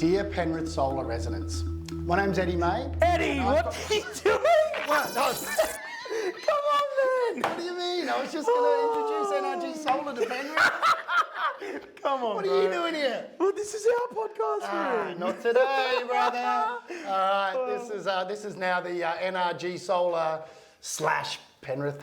Dear Penrith Solar residents, my name's Eddy, mate. Eddy, what are you doing? What? No, Come on, man. what do you mean? I was just going to introduce NRG Solar to Penrith. Come on, What bro. are you doing here? Well, this is our podcast, man. Not today, brother. All right, this is now the NRG Solar / Penrith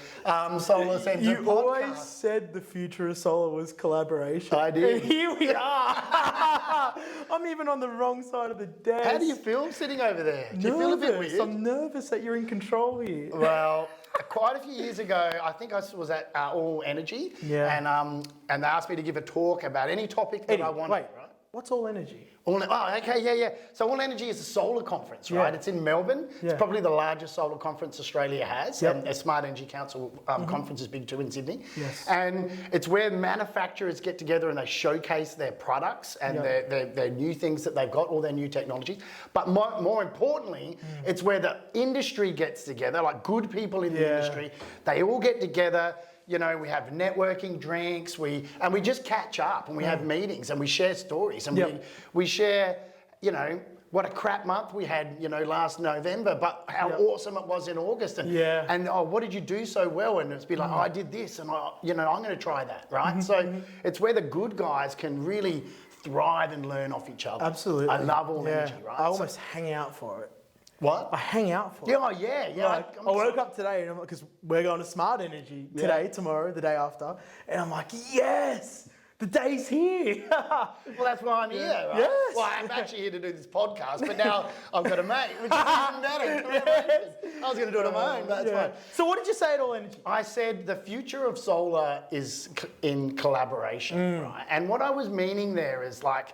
Solar Centre You podcast. always said the future of solar was collaboration. I did. And here we are. I'm even on the wrong side of the desk. How do you feel sitting over there? Do you feel a bit weird? I'm nervous that you're in control here. Well, quite a few years ago, I think I was at All Energy, and they asked me to give a talk about any topic that Eddy, I wanted. wait, Right? what's All Energy? Okay. So All Energy is a solar conference, right? Yeah. It's in Melbourne. Yeah. It's probably the largest solar conference Australia has, Yep. and a Smart Energy Council conference is big too in Sydney. Yes. And it's where manufacturers get together and they showcase their products and their new things that they've got, all their new technologies. But more importantly, it's where the industry gets together, like good people in the industry. They all get together. You know, we have networking drinks, we just catch up and we have meetings and we share stories and we share, you know, what a crap month we had, you know, last November, but how awesome it was in August. And what did you do so well? And it's been like, I did this and I'm going to try that, right? So it's where the good guys can really thrive and learn off each other. Absolutely. I love All Energy, right? I almost hang out for it. What? I hang out for it. Yeah. Like, I woke up today and because we're going to Smart Energy today, tomorrow, the day after, and I'm like, yes, the day's here. Well, that's why I'm here, right? Yes. Well, I'm actually here to do this podcast, but now I've got a mate, which is even better. I was going to do it on my own, but that's fine. So what did you say at All Energy? I said the future of solar is in collaboration, right? And what I was meaning there is like,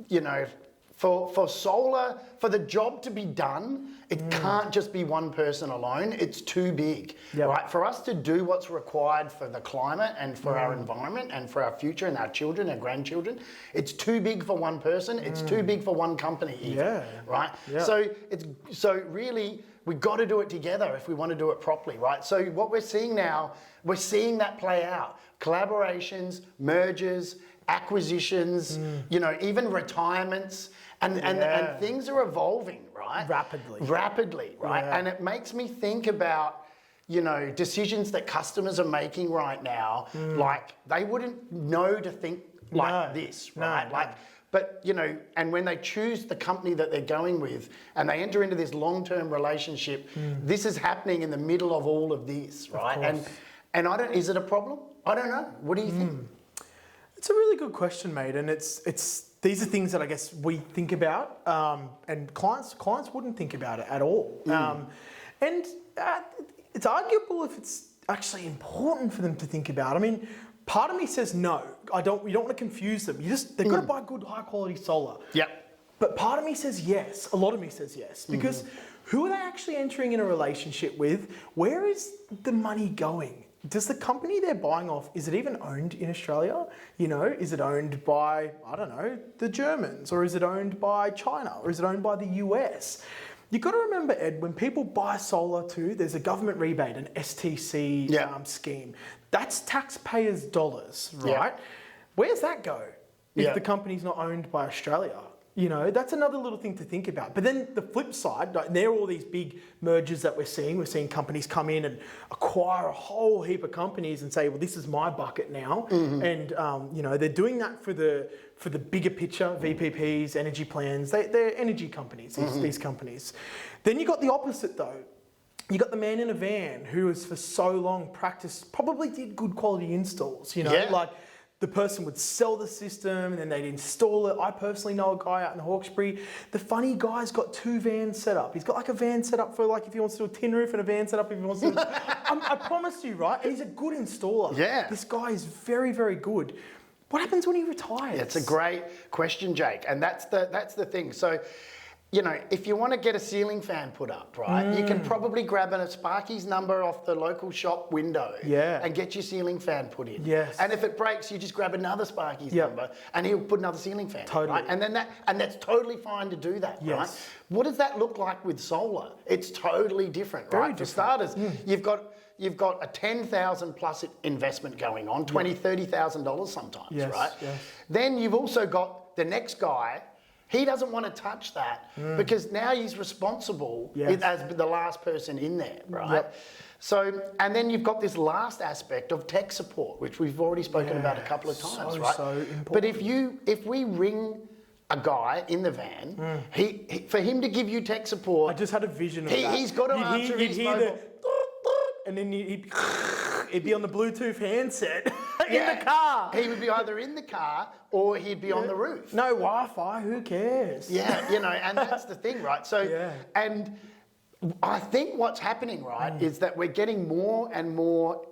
you know, for solar, for the job to be done, it can't just be one person alone. It's too big, right? For us to do what's required for the climate and for our environment and for our future and our children and grandchildren, it's too big for one person. It's too big for one company even, right? Yeah. So really, we've got to do it together if we want to do it properly, right? So what we're seeing now, we're seeing that play out. Collaborations, mergers, acquisitions, you know, even retirements. And things are evolving, right? Rapidly, right? Yeah. And it makes me think about, you know, decisions that customers are making right now. Like, they wouldn't know to think like this, right? But, you know, and when they choose the company that they're going with and they enter into this long-term relationship, this is happening in the middle of all of this, right? And is it a problem? I don't know. What do you think? It's a really good question, mate. And these are things that I guess we think about, and clients wouldn't think about it at all. And it's arguable if it's actually important for them to think about. I mean, part of me says no. We don't want to confuse them. They've got to buy good, high quality solar. Yep. But part of me says yes. A lot of me says yes because who are they actually entering in a relationship with? Where is the money going? Does the company they're buying off, is it even owned in Australia? You know, is it owned by, I don't know, the Germans? Or is it owned by China? Or is it owned by the US? You've got to remember, Ed, when people buy solar too, there's a government rebate, an STC scheme. That's taxpayers' dollars, right? Where's that go if the company's not owned by Australia? You know, that's another little thing to think about. But then the flip side, like, there are all these big mergers that we're seeing. We're seeing companies come in and acquire a whole heap of companies and say, well, this is my bucket now. And, you know, they're doing that for the bigger picture, VPPs, energy plans. They're energy companies, these companies. Then you got the opposite, though. You got the man in a van who has for so long practiced, probably did good quality installs, you know, like, the person would sell the system and then they'd install it. I personally know a guy out in Hawkesbury. The funny guy's got 2 vans set up. He's got like a van set up for like if he wants to do a tin roof and a van set up if he wants to do I promise you, right? And he's a good installer. Yeah. This guy is very, very good. What happens when he retires? It's a great question, Jake. And that's the thing. So, you know, if you want to get a ceiling fan put up, right, you can probably grab a Sparky's number off the local shop window and get your ceiling fan put in. Yes. And if it breaks, you just grab another Sparky's number and he'll put another ceiling fan in, right? And then that's totally fine to do that, right? What does that look like with solar? It's totally different, right? For starters, you've got a $10,000 plus investment going on, $20,000, $30,000 sometimes, right? Then you've also got the next guy. he doesn't want to touch that because now he's responsible as the last person in there, right? Yep. So, and then you've got this last aspect of tech support, which we've already spoken about a couple of times, right? So important. But if we ring a guy in the van, he for him to give you tech support, I just had a vision of that. He's got to answer his mobile. And then he'd be on the Bluetooth handset in the car. He would be either in the car or he'd be on the roof. No Wi-Fi, who cares? Yeah, and that's the thing, right? So, and I think what's happening, right, is that we're getting more and more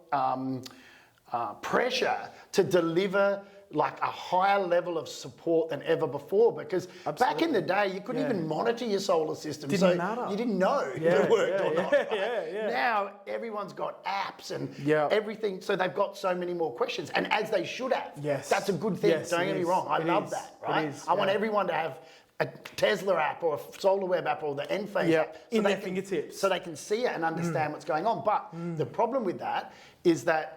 pressure to deliver like a higher level of support than ever before, because back in the day you couldn't even monitor your solar system, Didn't matter. You didn't know if it worked or not. Yeah. Now everyone's got apps and Yeah. everything, so they've got so many more questions, and as they should have. Yes. That's a good thing. Yes, Don't it get me is. wrong. I It love is. that. It Right? is, I want yeah. everyone to have a Tesla app or a SolarWeb app or the Enphase app in they their can- fingertips. so they can see it and understand what's going on. But the problem with that is that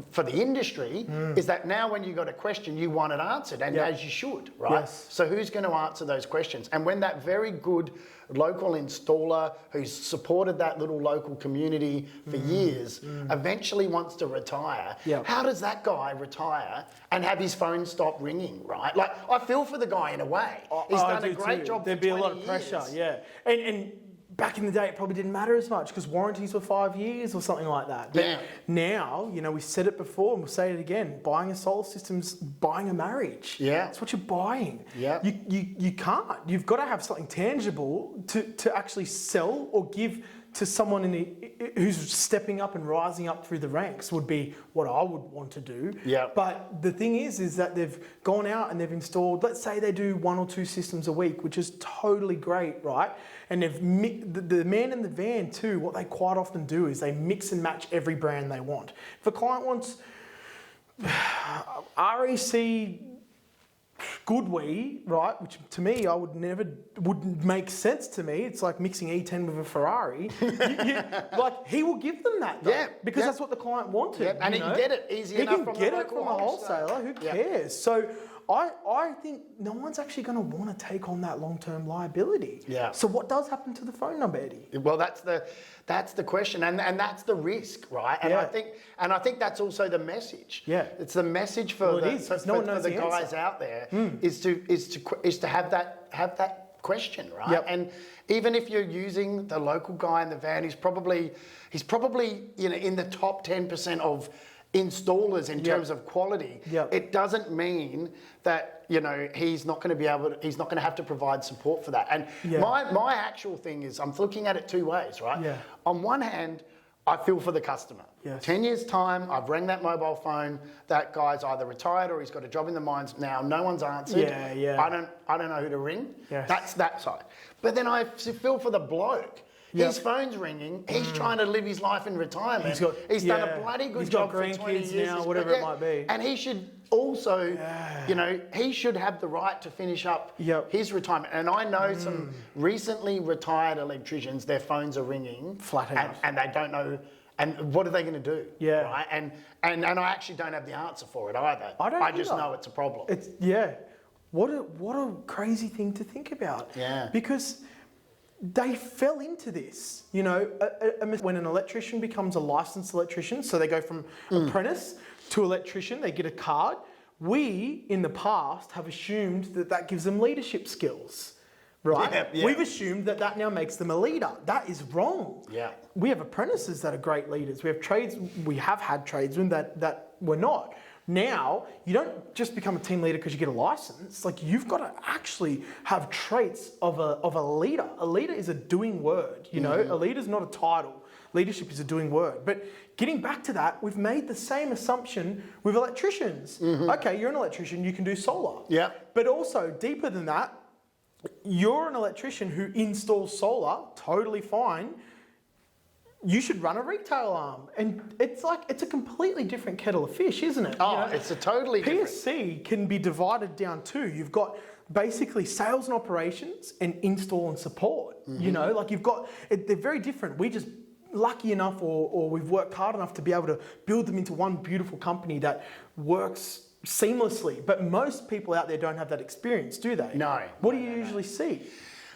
for the industry is that now when you got a question, you want it answered, and as you should, right? Yes. So who's going to answer those questions? And when that very good local installer who's supported that little local community for years eventually wants to retire, how does that guy retire and have his phone stop ringing, right? Like, I feel for the guy in a way. He's done a great job There'd for be 20 a lot of pressure, years. And back in the day, it probably didn't matter as much because warranties were 5 years or something like that. But now, we said it before and we'll say it again, buying a solar system's buying a marriage. Yeah. That's what you're buying. Yeah. You can't. You've got to have something tangible to actually sell or give to someone who's stepping up and rising up through the ranks would be what I would want to do. Yeah. But the thing is that they've gone out and they've installed, let's say they do 1 or 2 systems a week, which is totally great, right? And the man in the van too, what they quite often do is they mix and match every brand they want. If a client wants REC Goodwee, right, which to me wouldn't make sense to me. It's like mixing E10 with a Ferrari. Like he will give them that, though, because that's what the client wanted. And he can get it easy enough from He can get it from a wholesaler. Who cares? So I think no one's actually going to want to take on that long-term liability. Yeah. So what does happen to the phone number, Eddie? Well, that's the question, and that's the risk, right? And I think that's also the message. Yeah. It's the message for No one knows the the guys answer. out there is to have that question, right? Yep. And even if you're using the local guy in the van, he's probably in the top 10% of installers in terms of quality. Yep. It doesn't mean that he's not going to have to provide support for that. And my actual thing is I'm looking at it two ways, right? Yeah. On one hand, I feel for the customer. Yes. 10 years time, I've rang that mobile phone. That guy's either retired or he's got a job in the mines now. No one's answered. Yeah. I don't know who to ring. Yes. That's that side. But then I feel for the bloke. His phone's ringing. He's trying to live his life in retirement. He's done a bloody good job for 20 years. Now, whatever it might be. And he should also, he should have the right to finish up his retirement. And I know some recently retired electricians, their phones are ringing. Flat out. And they don't know. And what are they going to do? Yeah. Right? And I actually don't have the answer for it either. I just know it's a problem. What a crazy thing to think about. Yeah. Because they fell into this, when an electrician becomes a licensed electrician, so they go from apprentice to electrician, they get a card. We, in the past, have assumed that gives them leadership skills, right? Yeah. We've assumed that now makes them a leader. That is wrong. Yeah. We have apprentices that are great leaders. We have had tradesmen that were not. Now, you don't just become a team leader because you get a license. Like, you've got to actually have traits of a leader. A leader is a doing word, A leader is not a title. Leadership is a doing word. But getting back to that, we've made the same assumption with electricians. Okay, you're an electrician, you can do solar. Yeah. But also, deeper than that, you're an electrician who installs solar, totally fine. You should run a retail arm. And it's a completely different kettle of fish, isn't it? It's a totally different. PSC can be divided down too. You've got basically sales and operations and install and support. You've got, they're very different. We just lucky enough or we've worked hard enough to be able to build them into one beautiful company that works seamlessly. But most people out there don't have that experience, do they? No. What do you usually see?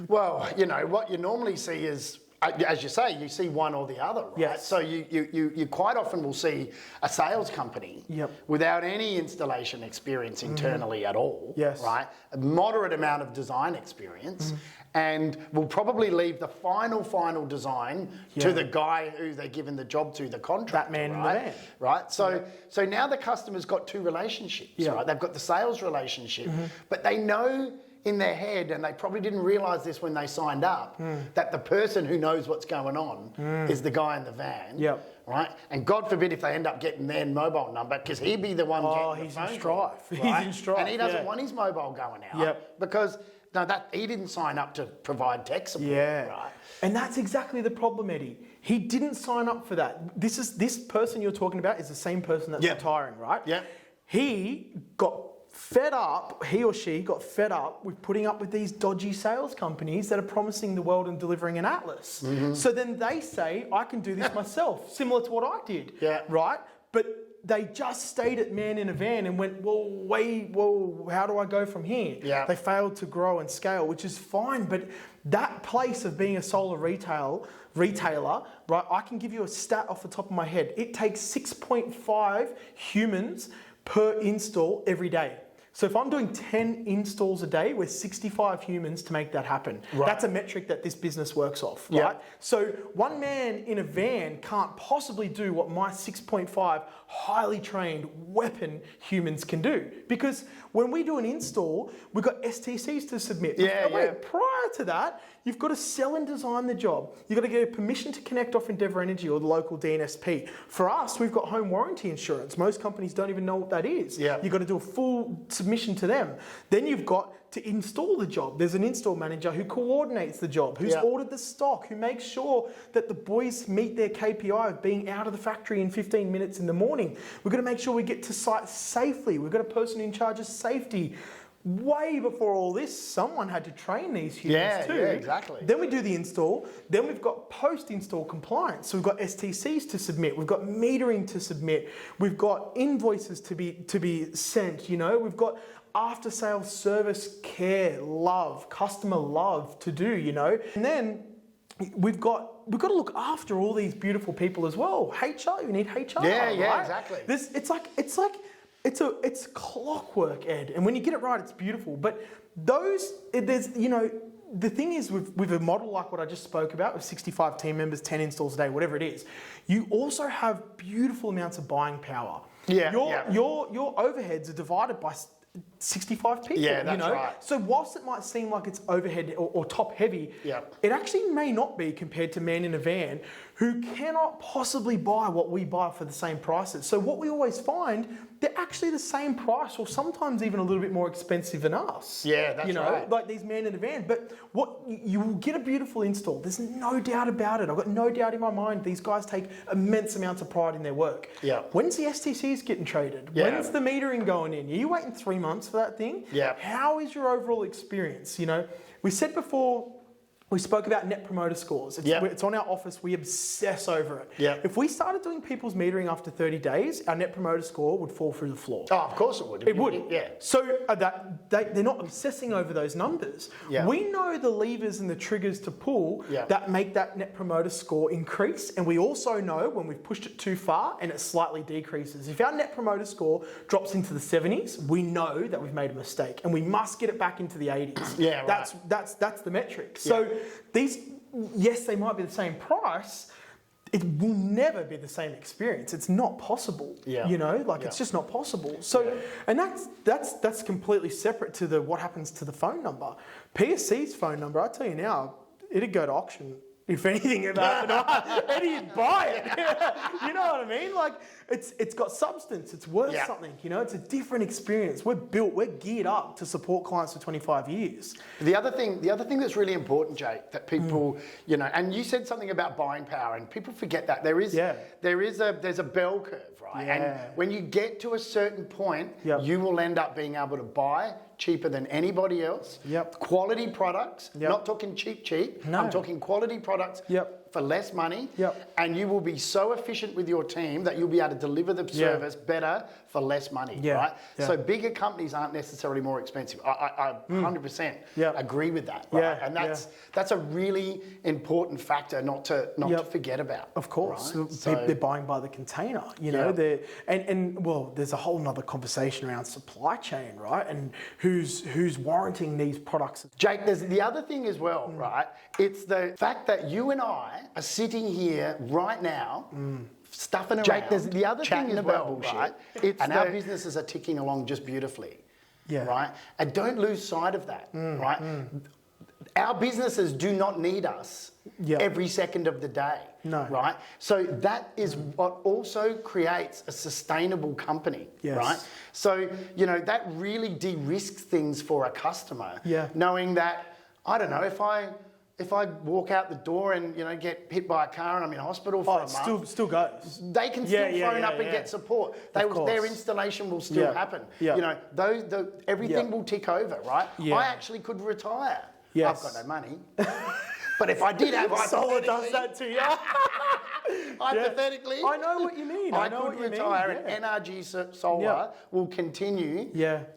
Well, you know, what you normally see is, as you say, you see one or the other, right? Yes. So you quite often will see a sales company without any installation experience internally at all, Yes. right? A moderate amount of design experience, and will probably leave the final design to the guy who they're given the job to, the contractor, That man in the right? van. Right. So now the customer's got two relationships, right? They've got the sales relationship, but they know in their head, and they probably didn't realise this when they signed up, that the person who knows what's going on is the guy in the van. Right? And God forbid if they end up getting their mobile number, because he'd be the one getting the phone call, right? He's in strife. And he doesn't want his mobile going out because he didn't sign up to provide tech support. Right? And that's exactly the problem, Eddie. He didn't sign up for that. This person you're talking about is the same person that's retiring, right? He or she got fed up with putting up with these dodgy sales companies that are promising the world and delivering an atlas. So then they say, I can do this myself, similar to what I did, right? But they just stayed at man in a van and went, well, how do I go from here? They failed to grow and scale, which is fine, but that place of being a solar retailer, right? I can give you a stat off the top of my head. It takes 6.5 humans per install every day. So if I'm doing 10 installs a day, we're 65 humans to make that happen. That's a metric that this business works off, right? So one man in a van can't possibly do what my 6.5 highly trained weapon humans can do. Because when we do an install, we've got STCs to submit. Prior to that, you've got to sell and design the job. You've got to get permission to connect off Endeavour Energy or the local DNSP. For us, we've got home warranty insurance. Most companies don't even know what that is. You've got to do a full submission to them. Then you've got to install the job. There's an install manager who coordinates the job, who's ordered the stock, who makes sure that the boys meet their KPI of being out of the factory in 15 minutes in the morning. We've got to make sure we get to site safely. We've got a person in charge of safety. Way before all this, someone had to train these humans too. Exactly. Then we do the install. Then we've got post-install compliance. So we've got STCs to submit. We've got metering to submit. We've got invoices to be sent. You know, we've got after-sales service care, love, customer love to do. You know, and then we've got to look after all these beautiful people as well. HR, you need HR. Right? Exactly. It's clockwork, Ed. And when you get it right, it's beautiful. But the thing is with a model like what I just spoke about, with 65 team members, 10 installs a day, whatever it is, you also have beautiful amounts of buying power. Your overheads are divided by 65 people. That's right. So whilst it might seem like it's overhead or top heavy, it actually may not be compared to man in a van who cannot possibly buy what we buy for the same prices. So what we always find, they're actually the same price or sometimes even a little bit more expensive than us. That's right. Like these man in a van. But what you will get a beautiful install. There's no doubt about it. I've got no doubt in my mind these guys take immense amounts of pride in their work. When's the STCs getting traded? When's the metering going in? Are you waiting 3 months for that thing? How is your overall experience? You know, we said before, we spoke about net promoter scores. It's on our office. We obsess over it. If we started doing people's metering after 30 days, our net promoter score would fall through the floor. Oh, of course it would. It would. So they're not obsessing over those numbers. We know the levers and the triggers to pull that make that net promoter score increase. And we also know when we've pushed it too far and it slightly decreases. If our net promoter score drops into the 70s, we know that we've made a mistake and we must get it back into the 80s. That's the metric. So these, yes, they might be the same price. It will never be the same experience. It's not possible. It's just not possible. So, and that's completely separate to what happens to the phone number. PSC's phone number, I tell you now, it'd go to auction. If anything about it, Eddy'd buy it. You know what I mean? Like it's got substance. It's worth something. You know, it's a different experience. We're geared up to support clients for 25 years. The other thing that's really important, Jake, that people, you know, and you said something about buying power, and people forget that there's a bell curve, right? And when you get to a certain point, you will end up being able to buy cheaper than anybody else. Quality products, not talking cheap. No. I'm talking quality products for less money, Yep. and you will be so efficient with your team that you'll be able to deliver the service better for less money, right? Yeah. So bigger companies aren't necessarily more expensive. I 100% agree with that, right? Yeah, And that's a really important factor not to forget about. Of course, right? they're buying by the container, you know. Well, there's a whole nother conversation around supply chain, right? And who's warranting these products. Jake, there's the other thing as well, right? It's the fact that you and I are sitting here right now, stuffing around. Jake, there's the other thing as well, right? And our businesses are ticking along just beautifully, right? And don't lose sight of that, right? Our businesses do not need us every second of the day, right? So that is what also creates a sustainable company, right? So, you know, that really de-risks things for a customer, knowing that, I don't know, if I walk out the door and, you know, get hit by a car and I'm in hospital for a month, still goes. they can still phone up and get support. Their installation will still happen. You know, everything will tick over, right? I actually could retire. I've got no money. But if I did have Solar does that to you. Hypothetically, I know what you mean. I could retire, and NRG Solar will continue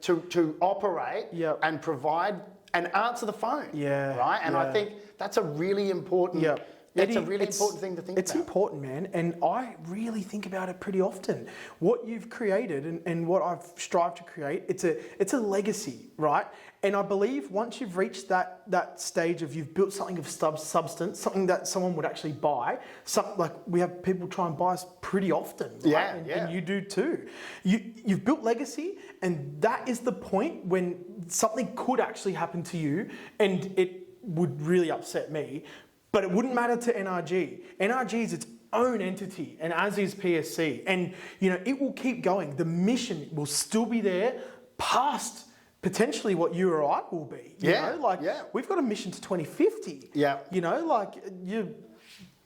to operate and provide and answer the phone. Right? And I think that's a really important. It's a really important thing to think about. It's important, man, and I really think about it pretty often. What you've created and what I've strived to create, it's a legacy, right? And I believe once you've reached that stage of you've built something of substance, something that someone would actually buy, like we have people try and buy us pretty often, right? And you do too. You've built legacy, and that is the point when something could actually happen to you, and it would really upset me. But it wouldn't matter to NRG. NRG is its own entity, and as is PSC. And, you know, it will keep going. The mission will still be there past potentially what you or I will be. You know? We've got a mission to 2050. You know, like,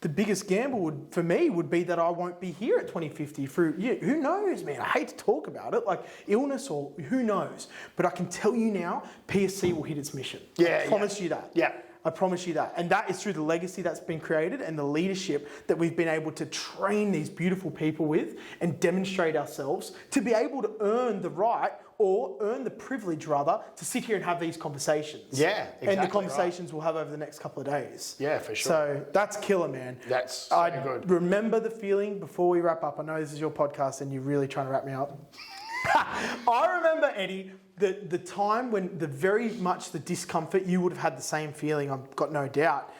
the biggest gamble for me would be that I won't be here at 2050 who knows, man? I hate to talk about it, like illness or who knows. But I can tell you now, PSC will hit its mission. I promise you that. I promise you that. And that is through the legacy that's been created and the leadership that we've been able to train these beautiful people with and demonstrate ourselves to be able to earn the right or earn the privilege, rather, to sit here and have these conversations. Exactly. And the conversations we'll have over the next couple of days. For sure. So that's killer, man. That's so good. Remember the feeling before we wrap up. I know this is your podcast and you're really trying to wrap me up. I remember, Eddie, the time when very much the discomfort, you would have had the same feeling, I've got no doubt,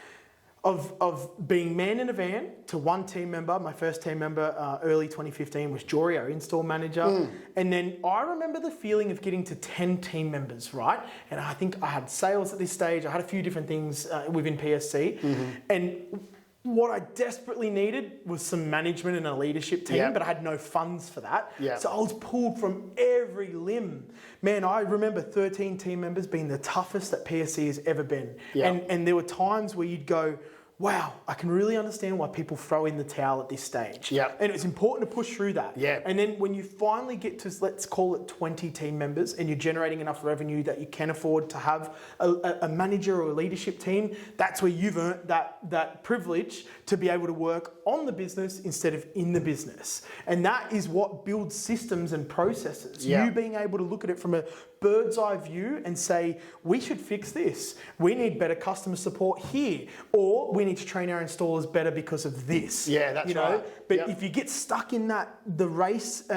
of being man in a van to one team member. My first team member early 2015 was Jory, our install manager. And then I remember the feeling of getting to 10 team members, right? And I think I had sales at this stage. I had a few different things within PSC. And what I desperately needed was some management and a leadership team, but I had no funds for that. So I was pulled from every limb. Man, I remember 13 team members being the toughest that PSC has ever been. And there were times where you'd go, wow, I can really understand why people throw in the towel at this stage. And it's important to push through that. And then when you finally get to, let's call it 20 team members, and you're generating enough revenue that you can afford to have a manager or a leadership team, that's where you've earned that privilege to be able to work on the business instead of in the business. And that is what builds systems and processes. You being able to look at it from a bird's eye view and say, we should fix this. We need better customer support here. Or we need to train our installers better because of this. That's right. But if you get stuck in the race,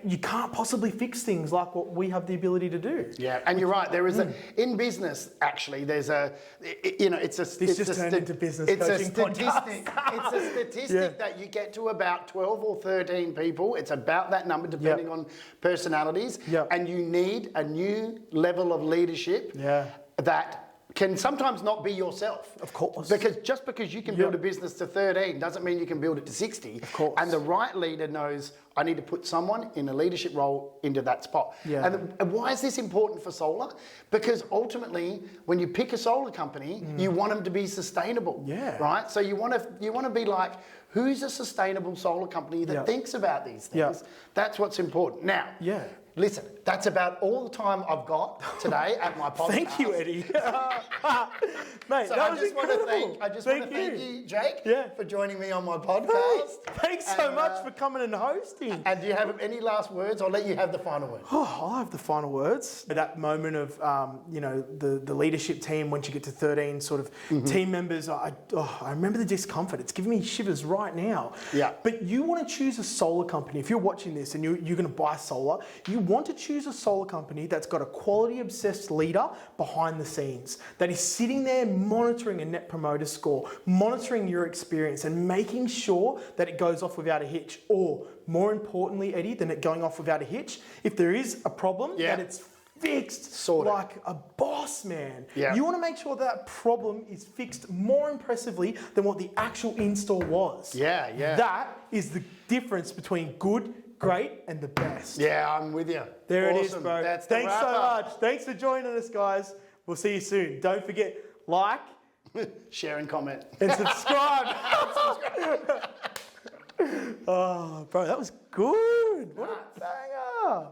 you can't possibly fix things like what we have the ability to do. And you're right. There is in business, actually, there's turned into business coaching podcast. It's a statistic that you get to about 12 or 13 people. It's about that number, depending on personalities. And you need a new level of leadership that can sometimes not be yourself. Of course. Because you can build a business to 13 doesn't mean you can build it to 60. Of course. And the right leader knows, I need to put someone in a leadership role into that spot. And why is this important for solar? Because ultimately, when you pick a solar company, you want them to be sustainable. Right? So you want to be like, who's a sustainable solar company that thinks about these things? That's what's important. Now, listen, That's about all the time I've got today at my podcast. Thank you, Eddie. Mate, So that was incredible. I just want to thank you, Jake, Yeah. for joining me on my podcast. Hey, thanks so And, much for coming and hosting. And do you have any last words? I'll let you have the final word. Oh, I'll have the final words. At that moment of, the leadership team, once you get to 13 sort of team members, I remember the discomfort. It's giving me shivers right now. Yeah. But you want to choose a solar company. If you're watching this and you're going to buy solar, you want to choose a solar company that's got a quality-obsessed leader behind the scenes, that is sitting there monitoring a net promoter score, monitoring your experience and making sure that it goes off without a hitch. Or, more importantly, Eddie, than it going off without a hitch, if there is a problem, that it's fixed Sorted. like a boss, man. Yeah. You want to make sure that problem is fixed more impressively than what the actual install was. Yeah. That is the difference between good, great, and the best. Yeah, I'm with you. There Awesome. it is, bro. That's the Thanks so wrap-up. much. Thanks for joining us, guys. We'll see you soon. Don't forget, like Share and comment. and subscribe. Oh, bro, that was good. What a banger.